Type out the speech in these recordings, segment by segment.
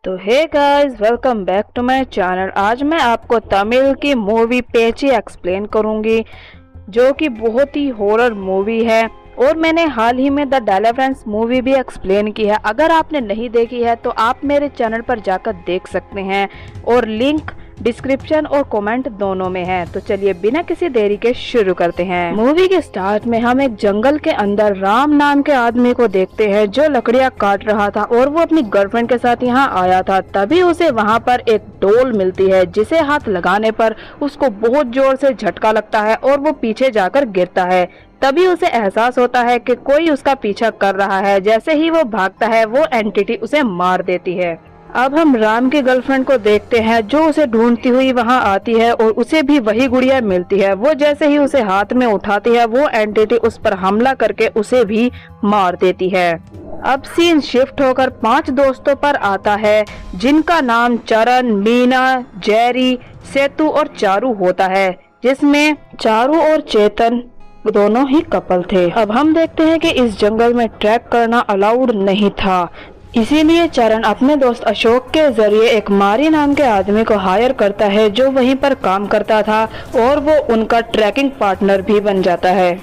तो hey guys, welcome back to my channel. आज मैं आपको तमिल की मूवी पेची एक्सप्लेन करूंगी, जो कि बहुत ही हॉरर मूवी है। और मैंने हाल ही में द डेलिवरेंस मूवी भी एक्सप्लेन की है। अगर आपने नहीं देखी है तो आप मेरे चैनल पर जाकर देख सकते हैं, और लिंक डिस्क्रिप्शन और कमेंट दोनों में है। तो चलिए बिना किसी देरी के शुरू करते हैं। मूवी के स्टार्ट में हम एक जंगल के अंदर राम नाम के आदमी को देखते हैं, जो लकड़ियां काट रहा था और वो अपनी गर्लफ्रेंड के साथ यहाँ आया था। तभी उसे वहाँ पर एक डोल मिलती है, जिसे हाथ लगाने पर उसको बहुत जोर से झटका लगता है और वो पीछे जाकर गिरता है। तभी उसे एहसास होता है कि कोई उसका पीछा कर रहा है। जैसे ही वो भागता है, वो एंटिटी उसे मार देती है। अब हम राम की गर्लफ्रेंड को देखते हैं, जो उसे ढूंढती हुई वहां आती है और उसे भी वही गुड़िया मिलती है। वो जैसे ही उसे हाथ में उठाती है, वो एंटिटी उस पर हमला करके उसे भी मार देती है। अब सीन शिफ्ट होकर 5 दोस्तों पर आता है, जिनका नाम चरण, मीना, जेरी, सेतु और चारू होता है, जिसमें चारू और चेतन दोनों ही कपल थे। अब हम देखते हैं कि इस जंगल में ट्रैक करना अलाउड नहीं था, इसीलिए चरण अपने दोस्त अशोक के जरिए एक मारी नाम के आदमी को हायर करता है, जो वहीं पर काम करता था, और वो उनका ट्रैकिंग पार्टनर भी बन जाता है।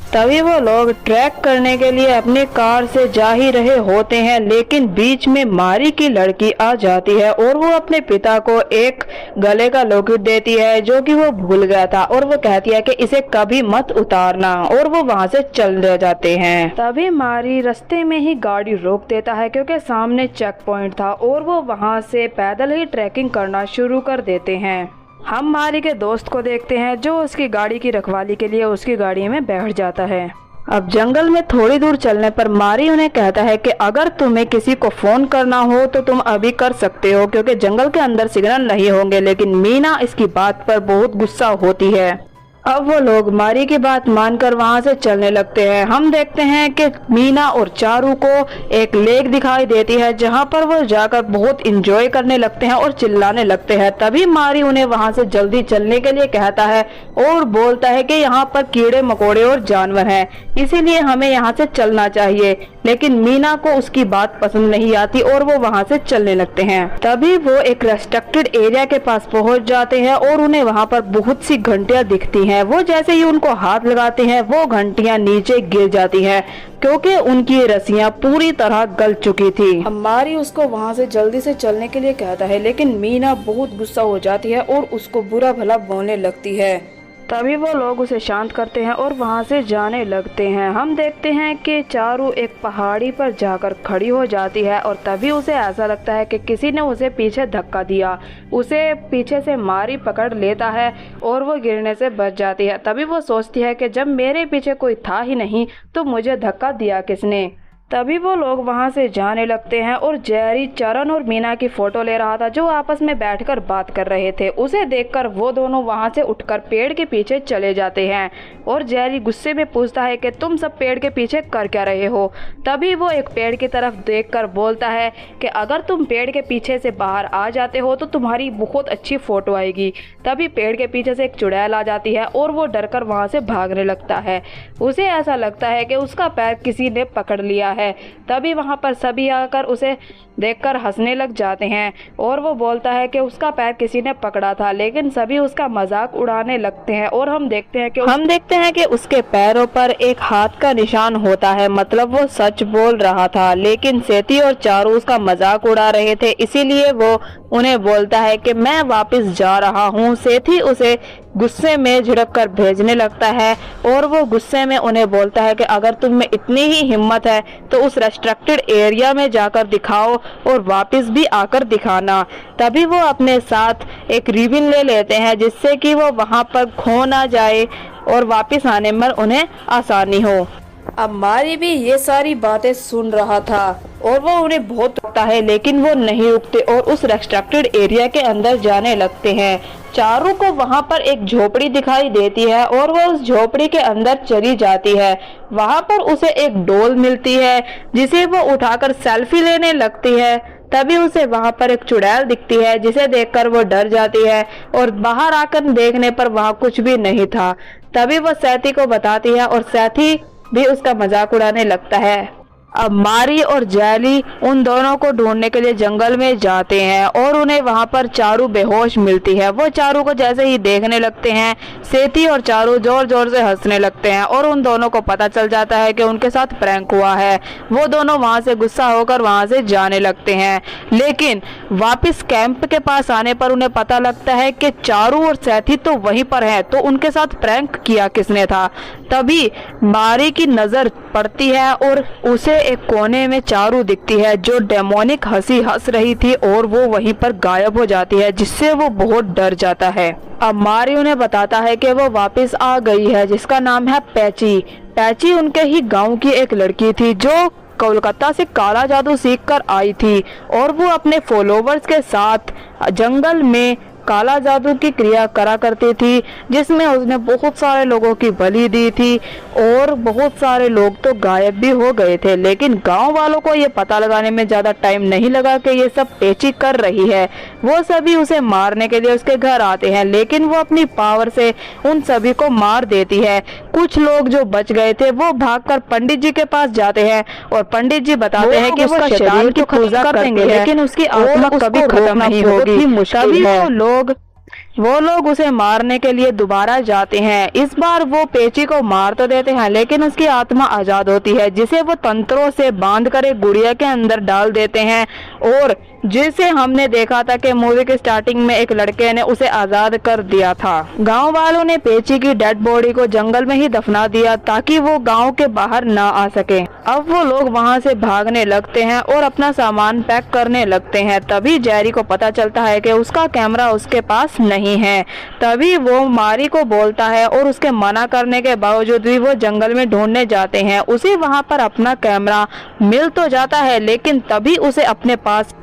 तभी वो लोग ट्रैक करने के लिए अपनी कार से जा ही रहे होते हैं, लेकिन बीच में मारी की लड़की आ जाती है और वो अपने पिता को एक गले का लॉकेट देती है, जो कि वो भूल गया था, और वो कहती है कि इसे कभी मत उतारना, और वो वहाँ से चल जाते हैं। तभी मारी रास्ते में ही गाड़ी रोक देता है, क्योंकि सामने चेक पॉइंट था, और वो वहाँ से पैदल ही ट्रैकिंग करना शुरू कर देते हैं। हम मारी के दोस्त को देखते हैं, जो उसकी गाड़ी की रखवाली के लिए उसकी गाड़ी में बैठ जाता है। अब जंगल में थोड़ी दूर चलने पर मारी उन्हें कहता है कि अगर तुम्हें किसी को फोन करना हो तो तुम अभी कर सकते हो, क्योंकि जंगल के अंदर सिग्नल नहीं होंगे। लेकिन मीना इसकी बात पर बहुत गुस्सा होती है। अब वो लोग मारी की बात मानकर वहाँ से चलने लगते हैं। हम देखते हैं कि मीना और चारू को एक लेक दिखाई देती है, जहाँ पर वो जाकर बहुत इंजॉय करने लगते हैं और चिल्लाने लगते हैं। तभी मारी उन्हें वहाँ से जल्दी चलने के लिए कहता है और बोलता है कि यहाँ पर कीड़े मकोड़े और जानवर हैं, इसीलिए हमें यहाँ से चलना चाहिए। लेकिन मीना को उसकी बात पसंद नहीं आती और वो वहाँ से चलने लगते हैं। तभी वो एक रेस्ट्रिक्टेड एरिया के पास पहुँच जाते हैं और उन्हें वहाँ पर बहुत सी घंटियाँ दिखती हैं। वो जैसे ही उनको हाथ लगाते हैं, वो घंटियां नीचे गिर जाती हैं, क्योंकि उनकी रस्सियां पूरी तरह गल चुकी थी। मारी उसको वहां से जल्दी से चलने के लिए कहता है, लेकिन मीना बहुत गुस्सा हो जाती है और उसको बुरा भला बोलने लगती है। तभी वो लोग उसे शांत करते हैं और वहां से जाने लगते हैं। हम देखते हैं कि चारू एक पहाड़ी पर जाकर खड़ी हो जाती है, और तभी उसे ऐसा लगता है कि किसी ने उसे पीछे धक्का दिया। उसे पीछे से मारी पकड़ लेता है और वो गिरने से बच जाती है। तभी वो सोचती है कि जब मेरे पीछे कोई था ही नहीं तो मुझे धक्का दिया किसने। तभी वो लोग वहां से जाने लगते हैं, और जेरी चरण और मीना की फोटो ले रहा था, जो आपस में बैठकर बात कर रहे थे। उसे देखकर वो दोनों वहां से उठकर पेड़ के पीछे चले जाते हैं, और जेरी गुस्से में पूछता है कि तुम सब पेड़ के पीछे कर क्या रहे हो। तभी वो एक पेड़ की तरफ देखकर बोलता है कि अगर तुम पेड़ के पीछे से बाहर आ जाते हो तो तुम्हारी बहुत अच्छी फोटो आएगी। तभी पेड़ के पीछे से एक चुड़ैल आ जाती है और वो डरकर वहां से भागने लगता है। उसे ऐसा लगता है कि उसका पैर किसी ने पकड़ लिया है। तभी वहां पर सभी आकर उसे देखकर हंसने लग जाते हैं, और वो बोलता है कि उसका पैर किसी ने पकड़ा था, लेकिन सभी उसका मजाक उड़ाने लगते हैं। और हम देखते हैं कि उसके पैरों पर एक हाथ का निशान होता है, मतलब वो सच बोल रहा था। लेकिन सेती और चारू उसका मजाक उड़ा रहे थे, इसीलिए वो उन्हें बोलता है कि मैं वापस जा रहा हूँ। सेती उसे गुस्से में झिड़क कर भेजने लगता है, और वो गुस्से में उन्हें बोलता है कि अगर तुम में इतनी ही हिम्मत है तो उस रेस्ट्रिक्टेड एरिया में जाकर दिखाओ और वापस भी आकर दिखाना। तभी वो अपने साथ एक रिबन ले लेते हैं, जिससे कि वो वहां पर खो ना जाए और वापस आने में उन्हें आसानी हो। अब मारी भी ये सारी बातें सुन रहा था और वो उन्हें बहुत रुकता है, लेकिन वो नहीं रुकते और उस रेस्ट्रिक्टेड एरिया के अंदर जाने लगते हैं। चारू को वहां पर एक झोपड़ी दिखाई देती है और वो उस झोपड़ी के अंदर चली जाती है। वहां पर उसे एक डोल मिलती है, जिसे वो उठाकर सेल्फी लेने लगती है। तभी उसे वहां पर एक चुड़ैल दिखती है, जिसे देखकर वो डर जाती है, और बाहर आकर देखने पर वहां कुछ भी नहीं था। तभी वो सेती को बताती है और सेती भी उसका मजाक उड़ाने लगता है। अब मारी और जैली उन दोनों को ढूंढने के लिए जंगल में जाते हैं और उन्हें वहां पर चारू बेहोश मिलती है। वो चारू को जैसे ही देखने लगते हैं, सेती और चारू जोर जोर से हंसने लगते हैं और उन दोनों को पता चल जाता है कि उनके साथ प्रैंक हुआ है। वो दोनों वहां से गुस्सा होकर वहां से जाने लगते हैं, लेकिन वापस कैंप के पास आने पर उन्हें पता लगता है कि चारू और सेती तो वहीं पर है, तो उनके साथ प्रैंक किया किसने था। तभी मारी की नजर पड़ती है और उसे एक कोने में चारू दिखती है जो डेमोनिक हंसी हंस रही थी और वो वहीं पर गायब हो जाती है, जिससे वो बहुत डर जाता है। अब मारी उन्हें बताता है कि वो वापस आ गई है, जिसका नाम है पैची। पैची उनके ही गांव की एक लड़की थी जो कोलकाता से काला जादू सीखकर आई थी और वो अपने फॉलोवर्स के साथ जंगल में काला जादू की क्रिया करा करती थी, जिसमें उसने बहुत सारे लोगों की बलि दी थी और बहुत सारे लोग तो गायब भी हो गए थे। लेकिन गांव वालों को ये पता लगाने में ज़्यादा टाइम नहीं लगा कि ये सब पैची कर रही है। वो सभी उसे मारने के लिए उसके घर आते हैं, लेकिन वो अपनी पावर से उन सभी को मार देती है। कुछ लोग जो बच गए थे वो भागकर पंडित जी के पास जाते हैं और पंडित जी बताते हैं कि वो शैतान की पूजा करेंगे, लेकिन उसकी आत्मा कभी खत्म नहीं होगी। तभी वो लोग उसे मारने के लिए दोबारा जाते हैं। इस बार वो पेची को मार तो देते हैं, लेकिन उसकी आत्मा आजाद होती है, जिसे वो तंत्रों से बांधकर एक गुड़िया के अंदर डाल देते हैं और जिसे हमने देखा था कि मूवी के स्टार्टिंग में एक लड़के ने उसे आजाद कर दिया था। गांव वालों ने पेची की डेड बॉडी को जंगल में ही दफना दिया ताकि वो गांव के बाहर ना आ सके। अब वो लोग वहां से भागने लगते हैं और अपना सामान पैक करने लगते हैं। तभी जेरी को पता चलता है कि उसका कैमरा उसके पास नहीं है। तभी वो मारी को बोलता है और उसके मना करने के बावजूद भी वो जंगल में ढूंढने जाते हैं। उसे वहां पर अपना कैमरा मिल तो जाता है, लेकिन तभी उसे अपने पास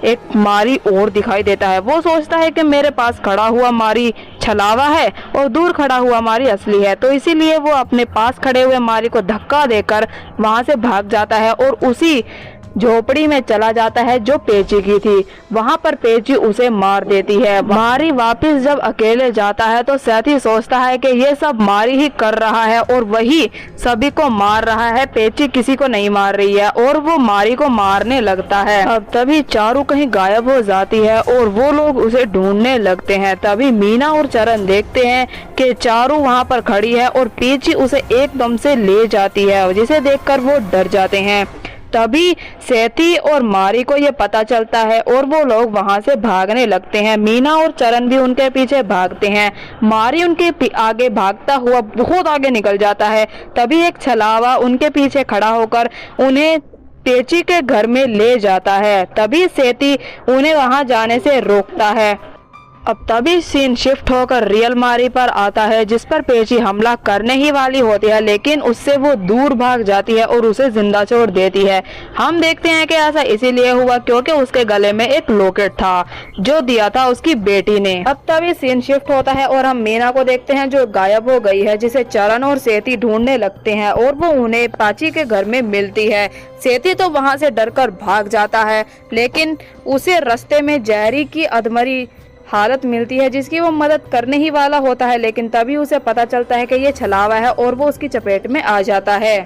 एक मारी और दिखाई देता है। वो सोचता है कि मेरे पास खड़ा हुआ मारी छलावा है और दूर खड़ा हुआ मारी असली है, तो इसीलिए वो अपने पास खड़े हुए मारी को धक्का देकर वहां से भाग जाता है और उसी झोपड़ी में चला जाता है जो पेची की थी। वहां पर पेची उसे मार देती है। मारी वापस जब अकेले जाता है तो सेती सोचता है कि ये सब मारी ही कर रहा है और वही सभी को मार रहा है, पेची किसी को नहीं मार रही है, और वो मारी को मारने लगता है। अब तभी चारू कहीं गायब हो जाती है और वो लोग उसे ढूंढने लगते हैं। तभी मीना और चरण देखते हैं कि चारू वहां पर खड़ी है और पेची उसे एकदम से ले जाती है, जिसे देखकर वो डर जाते हैं। तभी सेती और मारी को ये पता चलता है और वो लोग वहां से भागने लगते हैं। मीना और चरण भी उनके पीछे भागते हैं। मारी उनके आगे भागता हुआ बहुत आगे निकल जाता है। तभी एक छलावा उनके पीछे खड़ा होकर उन्हें पेची के घर में ले जाता है। तभी सेती उन्हें वहां जाने से रोकता है। अब तभी सीन शिफ्ट होकर रियल मारी पर आता है, जिस पर पेची हमला करने ही वाली होती है, लेकिन उससे वो दूर भाग जाती है और उसे जिंदा छोड़ देती है। हम देखते हैं कि ऐसा इसीलिए हुआ क्योंकि उसके गले में एक लॉकेट था जो दिया था उसकी बेटी ने। अब तभी सीन शिफ्ट होता है और हम मीना को देखते हैं जो गायब हो गई है, जिसे चरण और सेती ढूंढने लगते हैं और वो उन्हें पाची के घर में मिलती है। सेती तो वहां से डरकर भाग जाता है, लेकिन उसे रास्ते में जहरी की अधमरी हालत मिलती है जिसकी वो मदद करने ही वाला होता है, लेकिन तभी उसे पता चलता है कि ये छलावा है और वो उसकी चपेट में आ जाता है।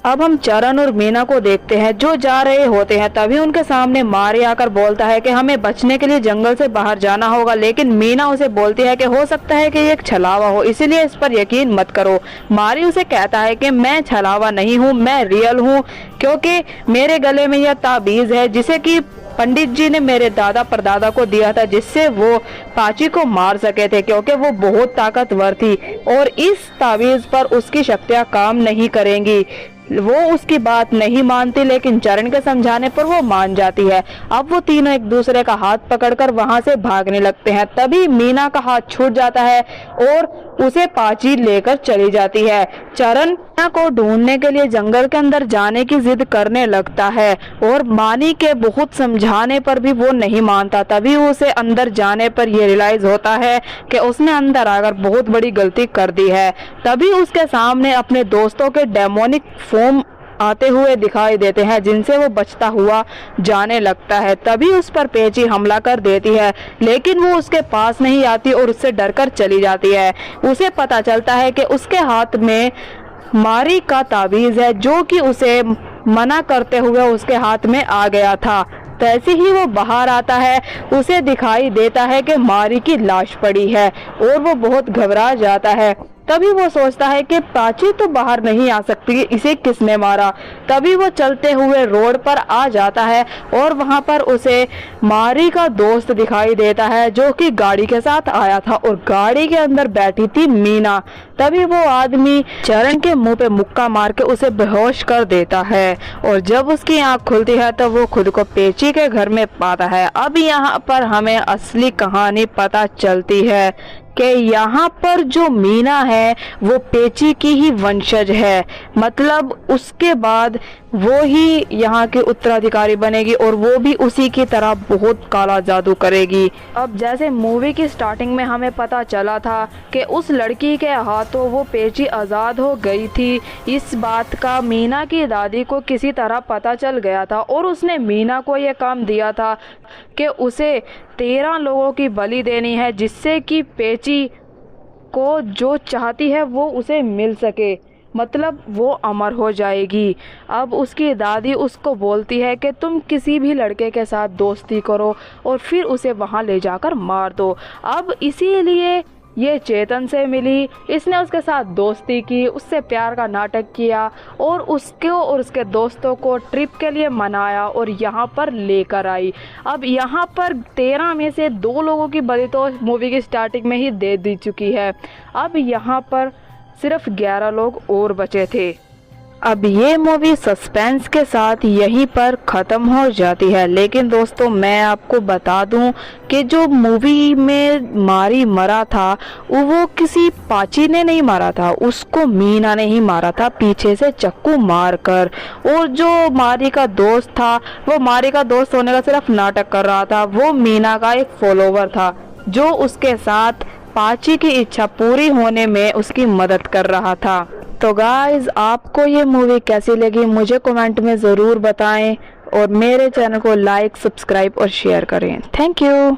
अब हम चरण और मीना को देखते हैं जो जा रहे होते हैं। तभी उनके सामने मारी आकर बोलता है कि हमें बचने के लिए जंगल से बाहर जाना होगा, लेकिन मीना उसे बोलती है कि हो सकता है कि ये एक छलावा हो, इसीलिए इस पर यकीन मत करो। मारी उसे कहता है कि मैं छलावा नहीं हूँ, मैं रियल हूँ, क्योंकि मेरे गले में यह ताबीज है जिसे कि पंडित जी ने मेरे दादा परदादा को दिया था, जिससे वो पाची को मार सके थे, क्योंकि वो बहुत ताकतवर थी और इस ताबीज पर उसकी शक्तियां काम नहीं करेंगी। वो उसकी बात नहीं मानती, लेकिन चरण के समझाने पर वो मान जाती है। अब वो तीनों एक दूसरे का हाथ पकड़कर वहां से भागने लगते हैं। तभी मीना का हाथ छूट जाता है और उसे पाची लेकर चली जाती है। चरण मीना को ढूंढने के लिए जंगल के अंदर जाने की जिद करने लगता है और मानी के बहुत समझाने पर भी वो नहीं मानता। तभी उसे अंदर जाने पर ये रियलाइज होता है कि उसने अंदर आकर बहुत बड़ी गलती कर दी है। तभी उसके सामने अपने दोस्तों के डेमोनिक फॉर्म आते हुए दिखाई देते हैं, जिनसे वो बचता हुआ जाने लगता है। तभी उस पर पेची हमला कर देती है, लेकिन वो उसके पास नहीं आती और उससे डरकर चली जाती है। उसे पता चलता है कि उसके हाथ में मारी का ताबीज है जो कि उसे मना करते हुए उसके हाथ में आ गया था। तैसे ही वो बाहर आता है, उसे दिखाई देता है कि मारी की लाश पड़ी है और वो बहुत घबरा जाता है। तभी वो सोचता है कि प्राची तो बाहर नहीं आ सकती, इसे किसने मारा। तभी वो चलते हुए रोड पर आ जाता है और वहाँ पर उसे मारी का दोस्त दिखाई देता है जो कि गाड़ी के साथ आया था और गाड़ी के अंदर बैठी थी मीना। तभी वो आदमी चरण के मुंह पे मुक्का मार के उसे बेहोश कर देता है और जब उसकी आंख खुलती है तो वो खुद को पेची के घर में पाता है। अब यहाँ पर हमें असली कहानी पता चलती है कि यहाँ पर जो मीना है वो पेची की ही वंशज है, मतलब उसके बाद वो ही यहाँ की उत्तराधिकारी बनेगी और वो भी उसी की तरह बहुत काला जादू करेगी। अब जैसे मूवी की स्टार्टिंग में हमें पता चला था कि उस लड़की के हाथों वो पेची आज़ाद हो गई थी, इस बात का मीना की दादी को किसी तरह पता चल गया था और उसने मीना को ये काम दिया था कि उसे 13 लोगों की बलि देनी है जिससे कि पेची को जो चाहती है वो उसे मिल सके, मतलब वो अमर हो जाएगी। अब उसकी दादी उसको बोलती है कि तुम किसी भी लड़के के साथ दोस्ती करो और फिर उसे वहाँ ले जाकर मार दो। अब इसीलिए ये चेतन से मिली, इसने उसके साथ दोस्ती की, उससे प्यार का नाटक किया और उसको और उसके दोस्तों को ट्रिप के लिए मनाया और यहाँ पर लेकर आई। अब यहाँ पर 13 में से 2 लोगों की बलि तो मूवी की स्टार्टिंग में ही दे दी चुकी है। अब यहाँ पर सिर्फ 11 लोग और बचे थे। अब ये मूवी सस्पेंस के साथ यहीं पर ख़त्म हो जाती है, लेकिन दोस्तों मैं आपको बता दूं कि जो मूवी में मारी मरा था वो किसी पाची ने नहीं मारा था, उसको मीना ने ही मारा था पीछे से चक्कू मारकर। और जो मारी का दोस्त था वो मारी का दोस्त होने का सिर्फ नाटक कर रहा था, वो मीना का एक फॉलोवर था जो उसके साथ पाची की इच्छा पूरी होने में उसकी मदद कर रहा था। तो गाइज आपको ये मूवी कैसी लगी मुझे कमेंट में ज़रूर बताएं और मेरे चैनल को लाइक, सब्सक्राइब और शेयर करें। Thank you.